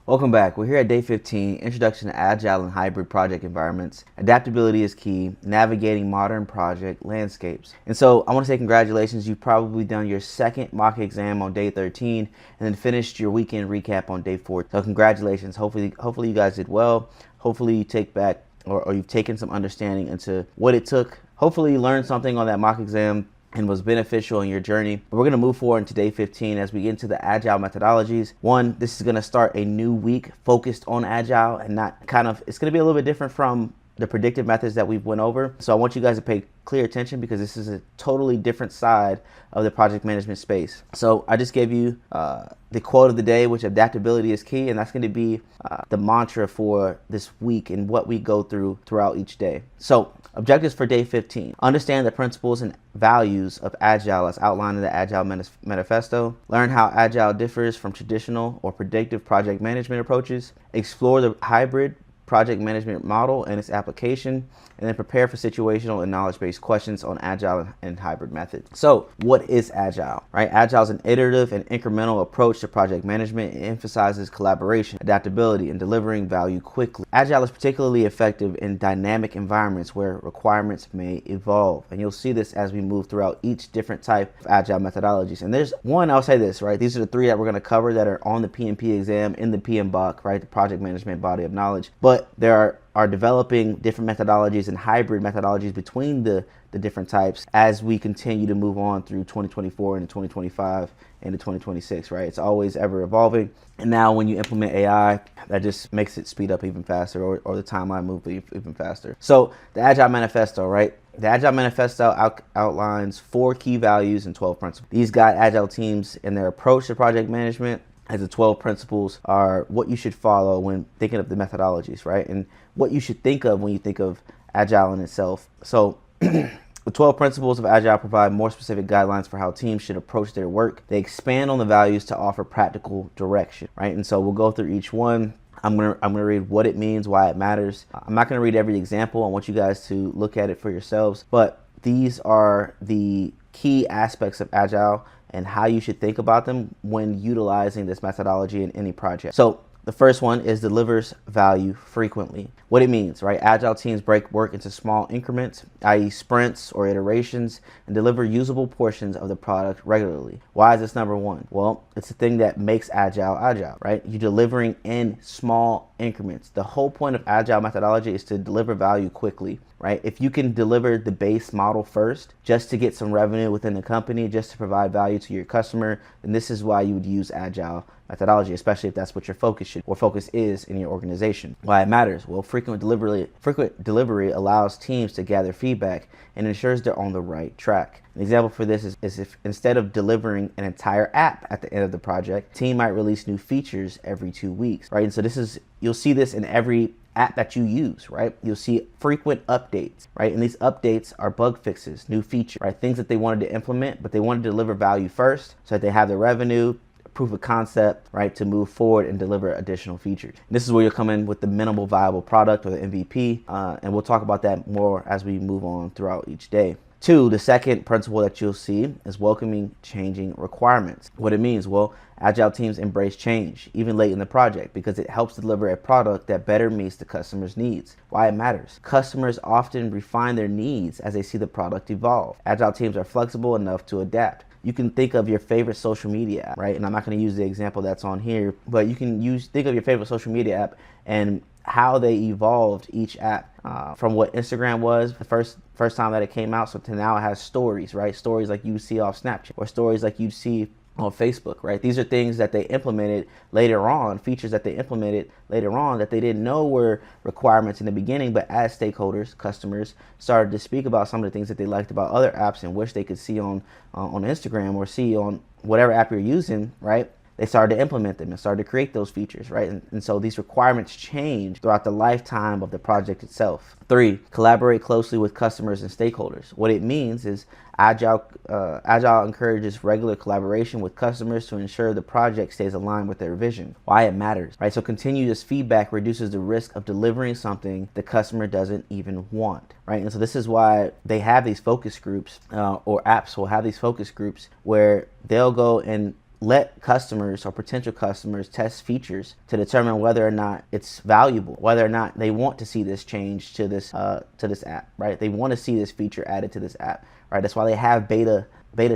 Welcome back. We're here at day 15, Introduction to Agile and Hybrid Project Environments. Adaptability is key, navigating modern project landscapes. And so I want to say congratulations. You've probably done your second mock exam on day 13 and then finished your weekend recap on day 4. So congratulations. Hopefully you guys did well. Hopefully you take back or you've taken some understanding into what it took. Hopefully you learned something on that mock exam and was beneficial in your journey. But we're going to move forward into day 15 as we get into the agile methodologies. One, this is going to start a new week focused on agile and not it's going to be a little bit different from the predictive methods that we've went over. So I want you guys to pay clear attention because this is a totally different side of the project management space. So I just gave you the quote of the day, which adaptability is key, and that's going to be the mantra for this week and what we go through throughout each day. So objectives for day 15. Understand the principles and values of Agile as outlined in the Agile Manifesto. Learn how Agile differs from traditional or predictive project management approaches. Explore the hybrid project management model and its application, and then prepare for situational and knowledge-based questions on Agile and hybrid methods. So what is Agile, right? Agile is an iterative and incremental approach to project management. It emphasizes collaboration, adaptability, and delivering value quickly. Agile is particularly effective in dynamic environments where requirements may evolve. And you'll see this as we move throughout each different type of Agile methodologies. And there's one, I'll say this, right? These are the three that we're going to cover that are on the PMP exam in the PMBOK, right? The project management body of knowledge. But there are developing different methodologies and hybrid methodologies between the different types as we continue to move on through 2024 and 2025 into 2026, right? It's always ever evolving. And now when you implement AI, that just makes it speed up even faster, or the timeline move even faster. So the Agile Manifesto, right? The Agile Manifesto outlines 4 key values and 12 principles. These guide Agile teams in their approach to project management, as the 12 principles are what you should follow when thinking of the methodologies, right? And what you should think of when you think of Agile in itself. So the 12 principles of Agile provide more specific guidelines for how teams should approach their work. They expand on the values to offer practical direction, right? And so we'll go through each one. I'm gonna read what it means, why it matters. I'm not gonna read every example. I want you guys to look at it for yourselves. But these are the key aspects of Agile and how you should think about them when utilizing this methodology in any project. So the first one is delivers value frequently. What it means, right? Agile teams break work into small increments, i.e. sprints or iterations, and deliver usable portions of the product regularly. Why is this number one? Well, it's the thing that makes Agile, right? You're delivering in small increments. The whole point of Agile methodology is to deliver value quickly, right? If you can deliver the base model first, just to get some revenue within the company, just to provide value to your customer, then this is why you would use Agile methodology, especially if that's what your focus is in your organization. Why it matters? Well, frequent delivery allows teams to gather feedback and ensures they're on the right track. An example for this is if instead of delivering an entire app at the end of the project, team might release new features every 2 weeks, right? And so you'll see this in every app that you use, right? You'll see frequent updates, right? And these updates are bug fixes, new features, right? Things that they wanted to implement, but they wanted to deliver value first so that they have the revenue, proof of concept, right, to move forward and deliver additional features. And this is where you'll come in with the minimal viable product, or the MVP, and we'll talk about that more as we move on throughout each day. 2, the second principle that you'll see is welcoming changing requirements. What it means? Well, Agile teams embrace change, even late in the project, because it helps deliver a product that better meets the customer's needs. Why it matters? Customers often refine their needs as they see the product evolve. Agile teams are flexible enough to adapt. You can think of your favorite social media app, right? And I'm not going to use the example that's on here, but you can think of your favorite social media app and how they evolved each app from what Instagram was the first time that it came out, so to now it has stories, right? Stories like you see off Snapchat, or stories like you see on Facebook, right? These are things that they implemented later on, features that they implemented later on that they didn't know were requirements in the beginning, but as stakeholders, customers started to speak about some of the things that they liked about other apps and wish they could see on Instagram or see on whatever app you're using, right? They started to implement them and started to create those features, right? And so these requirements change throughout the lifetime of the project itself. 3, collaborate closely with customers and stakeholders. What it means is Agile encourages regular collaboration with customers to ensure the project stays aligned with their vision. Why it matters, right? So continuous feedback reduces the risk of delivering something the customer doesn't even want, right? And so this is why they have these focus groups, or apps will have these focus groups where they'll go and let customers or potential customers test features to determine whether or not it's valuable, whether or not they want to see this change to this app, right? They want to see this feature added to this app, right? That's why they have beta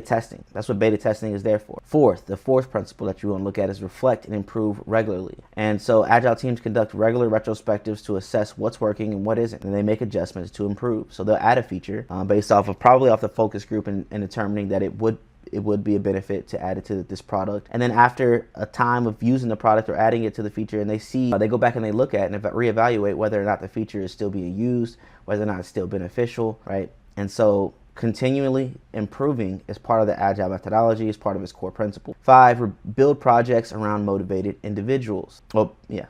testing. That's what beta testing is there for. The fourth principle that you want to look at is reflect and improve regularly. And so agile teams conduct regular retrospectives to assess what's working and what isn't, and they make adjustments to improve. So they'll add a feature based off of probably off the focus group and determining that it would be a benefit to add it to this product. And then after a time of using the product or adding it to the feature, and they see, they go back and they look at and reevaluate whether or not the feature is still being used, whether or not it's still beneficial, right? And so continually improving is part of the agile methodology, is part of its core principle. 5, build projects around motivated individuals.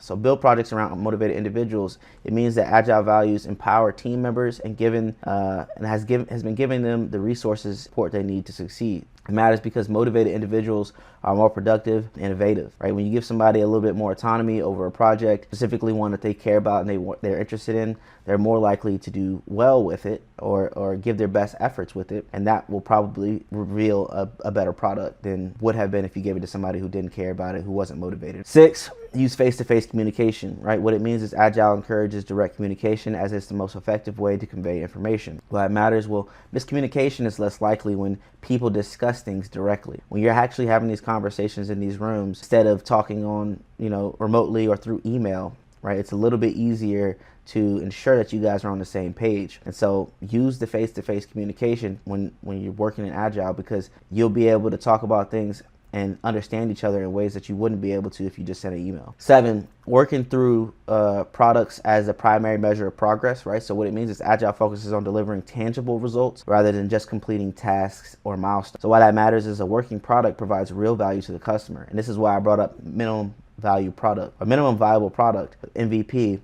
So build projects around motivated individuals. It means that agile values empower team members and has been giving them the resources support they need to succeed. It matters because motivated individuals are more productive and innovative, right? When you give somebody a little bit more autonomy over a project, specifically one that they care about and they're interested in, they're more likely to do well with it or give their best efforts with it, and that will probably reveal a better product than would have been if you gave it to somebody who didn't care about it, who wasn't motivated. 6, use face-to-face communication, right? What it means is agile encourages direct communication as it's the most effective way to convey information. Why it matters? Well, miscommunication is less likely when people discuss things directly. When you're actually having these conversations in these rooms, instead of talking on, remotely or through email, right? It's a little bit easier to ensure that you guys are on the same page. And so use the face-to-face communication when you're working in agile, because you'll be able to talk about things and understand each other in ways that you wouldn't be able to if you just sent an email. 7, working through products as a primary measure of progress, right? So what it means is agile focuses on delivering tangible results rather than just completing tasks or milestones. So why that matters is a working product provides real value to the customer. And this is why I brought up minimum viable product, MVP,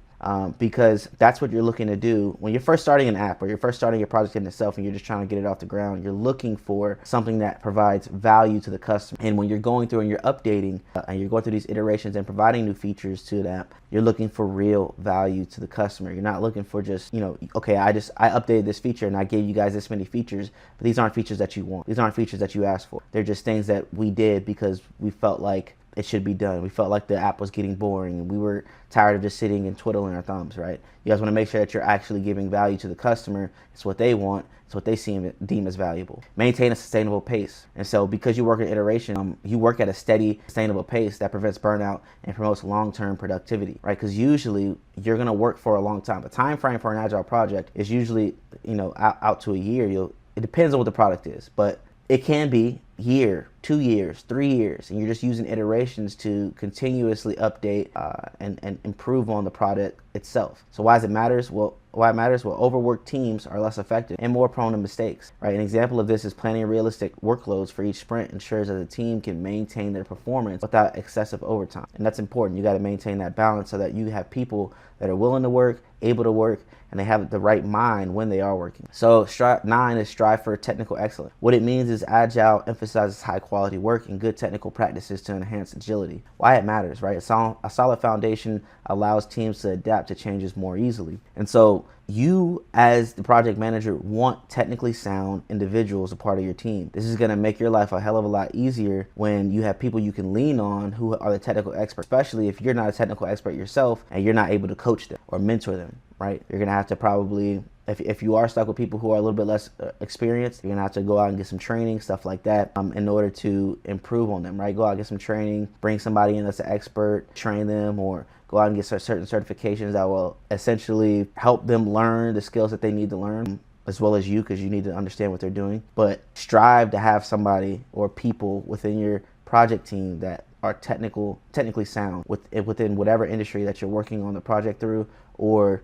because that's what you're looking to do when you're first starting an app or you're first starting your project in itself and you're just trying to get it off the ground. You're looking for something that provides value to the customer. And when you're going through and you're updating and you're going through these iterations and providing new features to the app, you're looking for real value to the customer. You're not looking for just, okay, I updated this feature and I gave you guys this many features, but these aren't features that you want. These aren't features that you asked for. They're just things that we did because we felt like it should be done. We felt like the app was getting boring and we were tired of just sitting and twiddling our thumbs, right? You guys want to make sure that you're actually giving value to the customer. It's what they want. It's what they deem as valuable. Maintain a sustainable pace. And so because you work in iteration, you work at a steady, sustainable pace that prevents burnout and promotes long-term productivity, right? Because usually you're going to work for a long time. The time frame for an agile project is usually, out to a year. It depends on what the product is, but it can be year, 2 years, 3 years, and you're just using iterations to continuously update and improve on the product itself. So why it matters? Well, overworked teams are less effective and more prone to mistakes, right? An example of this is planning realistic workloads for each sprint ensures that the team can maintain their performance without excessive overtime. And that's important. You got to maintain that balance so that you have people that are willing to work, able to work, and they have the right mind when they are working. So 9 is strive for technical excellence. What it means is agile emphasizes high quality work and good technical practices to enhance agility. Why it matters, right? A solid foundation allows teams to adapt to changes more easily. And so you as the project manager want technically sound individuals a part of your team. This is going to make your life a hell of a lot easier when you have people you can lean on who are the technical experts, especially if you're not a technical expert yourself and you're not able to coach them or mentor them, right? You're going to have to probably, if you are stuck with people who are a little bit less experienced, you're going to have to go out and get some training, stuff like that, in order to improve on them, right? Go out and get some training, bring somebody in that's an expert, train them, or go out and get certain certifications that will essentially help them learn the skills that they need to learn, as well as you, because you need to understand what they're doing. But strive to have somebody or people within your project team that are technically sound within whatever industry that you're working on the project through, or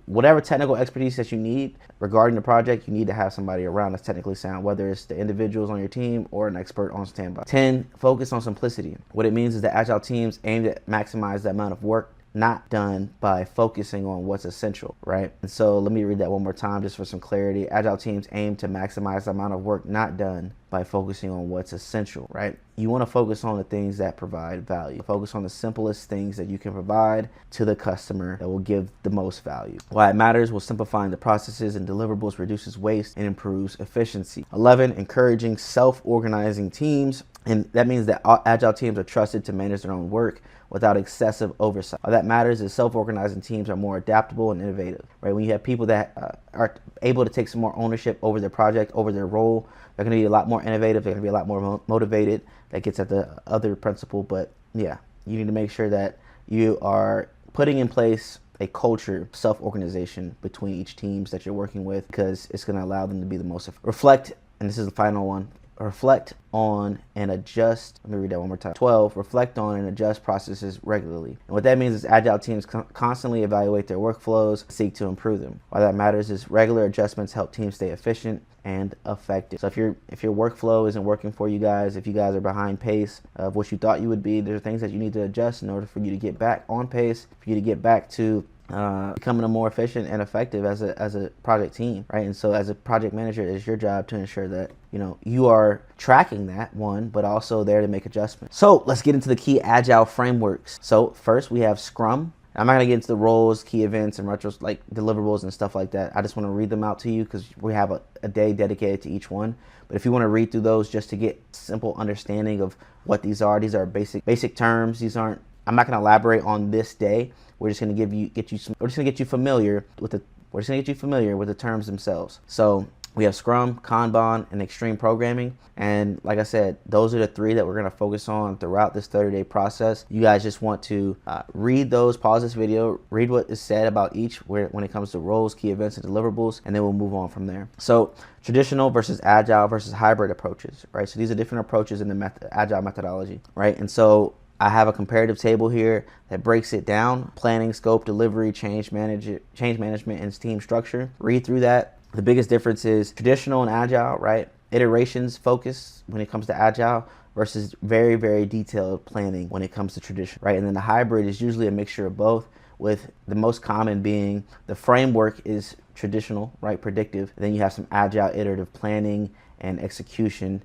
whatever technical expertise that you need regarding the project, you need to have somebody around that's technically sound, whether it's the individuals on your team or an expert on standby. 10, focus on simplicity. What it means is that agile teams aim to maximize the amount of work not done by focusing on what's essential, right? And so let me read that one more time just for some clarity. Agile teams aim to maximize the amount of work not done by focusing on what's essential, right? You want to focus on the things that provide value. Focus on the simplest things that you can provide to the customer that will give the most value. Why it matters? Well, simplifying the processes and deliverables reduces waste and improves efficiency. 11, encouraging self-organizing teams. And that means that agile teams are trusted to manage their own work without excessive oversight. All that matters is self-organizing teams are more adaptable and innovative, right? When you have people that are able to take some more ownership over their project, over their role, they're going to be a lot more innovative. They're going to be a lot more motivated. That gets at the other principle. But yeah, you need to make sure that you are putting in place a culture of self-organization between each teams that you're working with, because it's going to allow them to be the most reflect. And this is the final one. Reflect on and adjust. Let me read that one more time. 12, reflect on and adjust processes regularly. And what that means is agile teams constantly evaluate their workflows, seek to improve them. Why that matters is regular adjustments help teams stay efficient and effective. So if your workflow isn't working for you guys, if you guys are behind pace of what you thought you would be, there are things that you need to adjust in order for you to get back on pace, for you to get back to becoming a more efficient and effective as a project team, right? And so as a project manager, it's your job to ensure that you are tracking that one, but also there to make adjustments. So let's get into the key agile frameworks. So first we have Scrum. I'm not gonna get into the roles, key events, and retros like deliverables and stuff like that. I just want to read them out to you because we have a day dedicated to each one. But if you want to read through those just to get simple understanding of what these are basic terms. These aren't. I'm not gonna elaborate on this day. We're just gonna get you familiar with the terms themselves. So we have Scrum, Kanban, and Extreme Programming. And like I said, those are the three that we're gonna focus on throughout this 30-day process. You guys just want to read those, pause this video, read what is said about each when it comes to roles, key events, and deliverables, and then we'll move on from there. So traditional versus agile versus hybrid approaches, right? So these are different approaches in the agile methodology, right? And so I have a comparative table here that breaks it down: planning, scope, delivery, change management, and team structure. Read through that. The biggest difference is traditional and agile, right? Iterations focus when it comes to agile versus very, very detailed planning when it comes to tradition, right? And then the hybrid is usually a mixture of both, with the most common being the framework is traditional, right? Predictive. And then you have some agile iterative planning and execution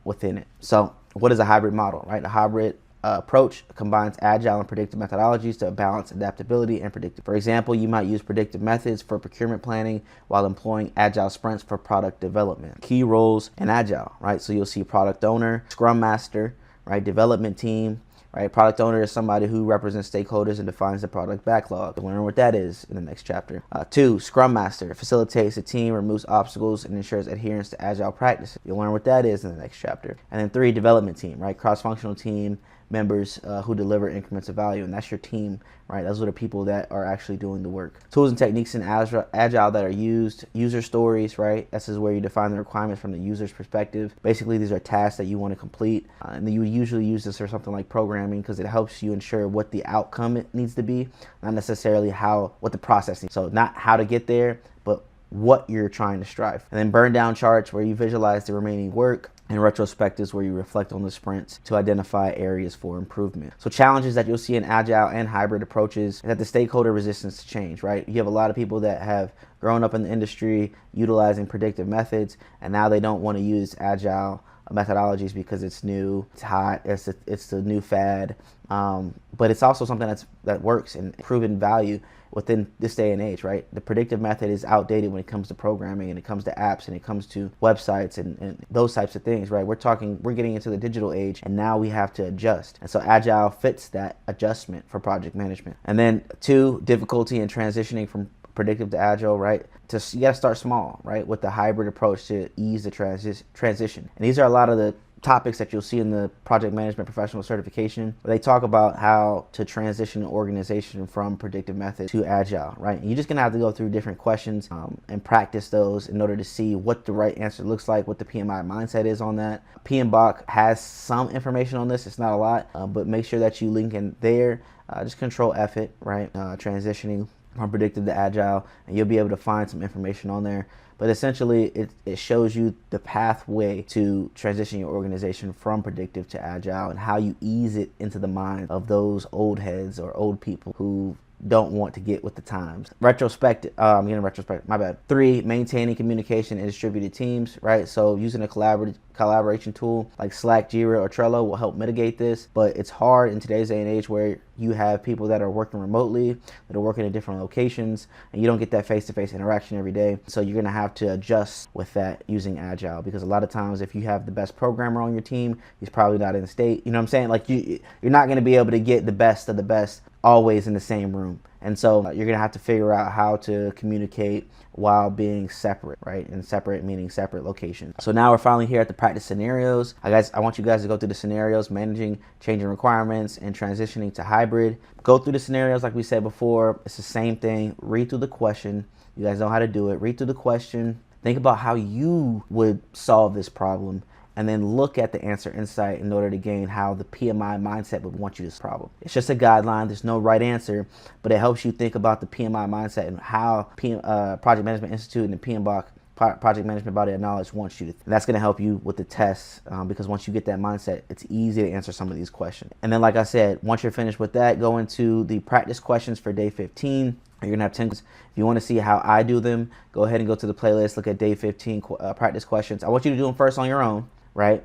within it. So what is a hybrid model, right? A hybrid approach combines agile and predictive methodologies to balance adaptability and predictive. For example, you might use predictive methods for procurement planning while employing agile sprints for product development. Key roles in agile, right? So you'll see product owner, scrum master, right? Development team, right? Product owner is somebody who represents stakeholders and defines the product backlog. We'll learn what that is in the next chapter. 2, Scrum Master facilitates the team, removes obstacles, and ensures adherence to agile practices. You'll learn what that is in the next chapter. And then 3, Development Team, right? Cross-functional team members who deliver increments of value, and that's your team, right? Those are the people that are actually doing the work. Tools and techniques in agile that are used: user stories, right? This is where you define the requirements from the user's perspective. Basically, these are tasks that you want to complete, and then you would usually use this for something like programming, because it helps you ensure what the outcome it needs to be, not necessarily what the process needs. So not how to get there, but what you're trying to strive. And then burn down charts, where you visualize the remaining work, and retrospectives, where you reflect on the sprints to identify areas for improvement. So challenges that you'll see in agile and hybrid approaches is that the stakeholder resistance to change, right? You have a lot of people that have grown up in the industry utilizing predictive methods, and now they don't want to use agile methodologies because it's new, it's hot, it's the new fad. But it's also something that works and proven value within this day and age, right? The predictive method is outdated when it comes to programming, and it comes to apps, and it comes to websites and those types of things, right? We're getting into the digital age, and now we have to adjust. And so agile fits that adjustment for project management. And then 2, difficulty in transitioning from predictive to agile, right? You gotta start small, right? With the hybrid approach to ease the transition. And these are a lot of the topics that you'll see in the project management professional certification, where they talk about how to transition an organization from predictive method to agile, right? And you're just gonna have to go through different questions and practice those in order to see what the right answer looks like, what the PMI mindset is on that. PMBOK has some information on this. It's not a lot, but make sure that you link in there. Just control F it, right? Transitioning from predictive to agile, and you'll be able to find some information on there. But essentially, it shows you the pathway to transition your organization from predictive to agile, and how you ease it into the mind of those old heads or old people who don't want to get with the times. Retrospective, I'm getting retrospective, my bad. 3, maintaining communication in distributed teams, right? So using a collaboration tool like Slack, Jira, or Trello will help mitigate this, but it's hard in today's day and age where you have people that are working remotely, that are working in different locations, and you don't get that face-to-face interaction every day. So you're gonna have to adjust with that using Agile, because a lot of times if you have the best programmer on your team, he's probably not in the state. You know what I'm saying? Like you're not gonna be able to get the best of the best always in the same room. And so you're gonna have to figure out how to communicate while being separate, right? And separate meaning separate locations. So now we're finally here at the practice scenarios. I want you guys to go through the scenarios: managing changing requirements and transitioning to hybrid. Go through the scenarios like we said before. It's the same thing. Read through the question. You guys know how to do it. Read through the question. Think about how you would solve this problem, and then look at the answer insight in order to gain how the PMI mindset would want you to solve the problem. It's just a guideline. There's no right answer, but it helps you think about the PMI mindset and how Project Management Institute and the PMBOK, Project Management Body of Knowledge, wants you to. And that's going to help you with the tests, because once you get that mindset, it's easy to answer some of these questions. And then, like I said, once you're finished with that, go into the practice questions for day 15. You're gonna have 10. If you want to see how I do them, go ahead and go to the playlist, look at day 15 practice questions. I want you to do them first on your own, right?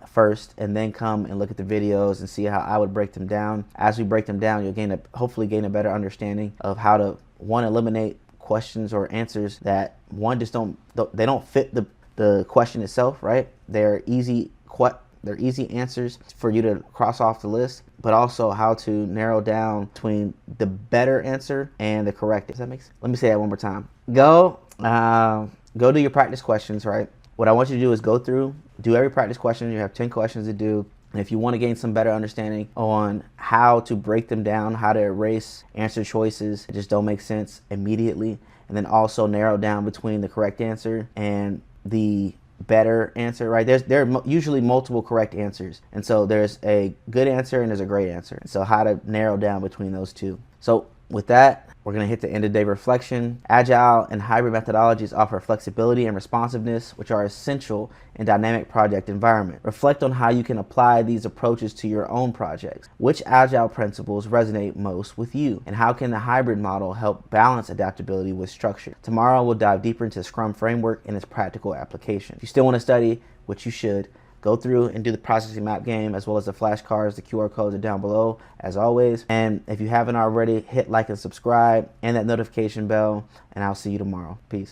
First, and then come and look at the videos and see how I would break them down. As we break them down, you'll hopefully gain a better understanding of how to, one, eliminate questions or answers that just don't fit the question itself, right? They're easy answers for you to cross off the list, but also how to narrow down between the better answer and the correct. Does that make sense? Let me say that one more time. Go do your practice questions, right? What I want you to do is go through, do every practice question. You have 10 questions to do. And if you want to gain some better understanding on how to break them down, how to erase answer choices that just don't make sense immediately, and then also narrow down between the correct answer and the better answer, right? There are usually multiple correct answers. And so there's a good answer and there's a great answer. So how to narrow down between those two. So with that, we're going to hit the end of day reflection. Agile and hybrid methodologies offer flexibility and responsiveness, which are essential in dynamic project environment. Reflect on how you can apply these approaches to your own projects. Which Agile principles resonate most with you? And how can the hybrid model help balance adaptability with structure? Tomorrow, we'll dive deeper into Scrum framework and its practical application. If you still want to study, which you should, go through and do the processing map game, as well as the flashcards. The QR codes are down below, as always. And if you haven't already, hit like and subscribe and that notification bell, and I'll see you tomorrow. Peace.